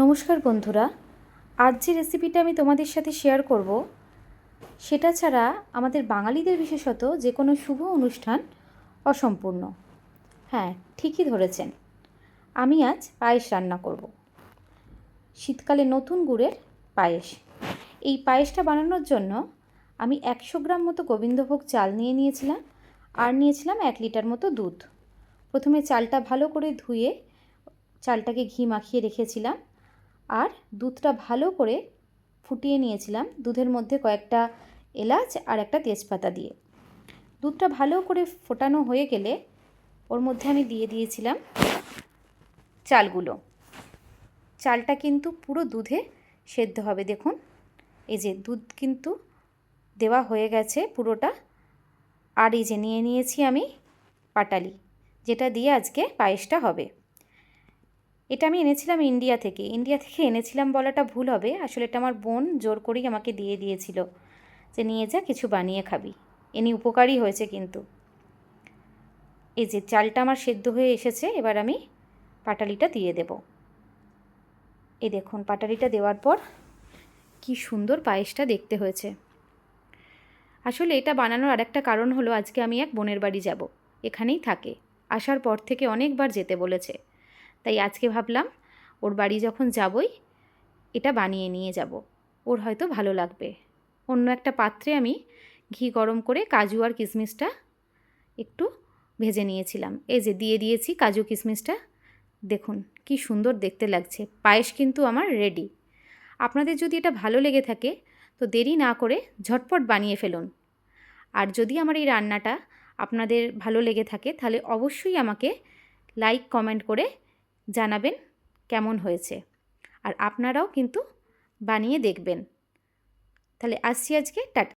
নমস্কার বন্ধুরা, আজ যে রেসিপিটা আমি তোমাদের সাথে শেয়ার করব সেটা ছাড়া আমাদের বাঙালিদের বিশেষত যে কোনো শুভ অনুষ্ঠান অসম্পূর্ণ। হ্যাঁ, ঠিকই ধরেছেন, আমি আজ পায়েস রান্না করব। শীতকালে নতুন গুড়ের পায়েস। এই পায়েসটা বানানোর জন্য আমি 100 গ্রাম মতো গোবিন্দভোগ চাল নিয়েছিলাম আর নিয়েছিলাম 1 লিটার মতো দুধ। প্রথমে চালটা ভালো করে ধুয়ে চালটাকে ঘি মাখিয়ে রেখেছিলাম আর দুধটা ভালো করে ফুটিয়ে নিয়েছিলাম দুধের মধ্যে কয়েকটা এলাচ আর একটা তেজপাতা দিয়ে। দুধটা ভালো করে ফোটানো হয়ে গেলে ওর মধ্যে আমি দিয়ে দিয়েছিলাম চালগুলো। চালটা কিন্তু পুরো দুধে সেদ্ধ হবে। দেখুন, এই যে দুধ কিন্তু দেওয়া হয়ে গেছে পুরোটা। আর এই যে নিয়েছি আমি পাটালি, যেটা দিয়ে আজকে পায়েসটা হবে। এটা আমি এনেছিলাম ইন্ডিয়া থেকে এনেছিলাম বলাটা ভুল হবে, আসলে এটা আমার বোন জোর করেই আমাকে দিয়ে দিয়েছিল যে নিয়ে যা, কিছু বানিয়ে খাবি। এনি উপকারী হয়েছে কিন্তু। এই যে চালটা আমার সেদ্ধ হয়ে এসেছে, এবার আমি পাটালিটা দিয়ে দেব। এই দেখুন, পাটালিটা দেওয়ার পর কি সুন্দর পায়েসটা দেখতে হয়েছে। আসলে এটা বানানোর আরেকটা কারণ হলো, আজকে আমি এক বোনের বাড়ি যাব, এখানেই থাকে, আসার পর থেকে অনেকবার যেতে বলেছে, তাই আজকে ভাবলাম ওর বাড়ি যখন যাবই এটা বানিয়ে নিয়ে যাব, ওর হয়তো ভালো লাগবে। অন্য একটা পাত্রে আমি ঘি গরম করে কাজু আর কিশমিশটা একটু ভেজে নিয়েছিলাম। এই যে দিয়ে দিয়েছি কাজু কিশমিশটা। দেখুন কি সুন্দর দেখতে লাগছে। পায়েস কিন্তু আমার রেডি। আপনাদের যদি এটা ভালো লেগে থাকে তো দেরি না করে ঝটপট বানিয়ে ফেলুন। আর যদি আমার এই রান্নাটা আপনাদের ভালো লেগে থাকে তাহলে অবশ্যই আমাকে লাইক কমেন্ট করে জানাবেন কেমন হয়েছে। আর আপনারাও কিন্তু বানিয়ে দেখবেন। তাহলে আসছি আজকে, টাটা।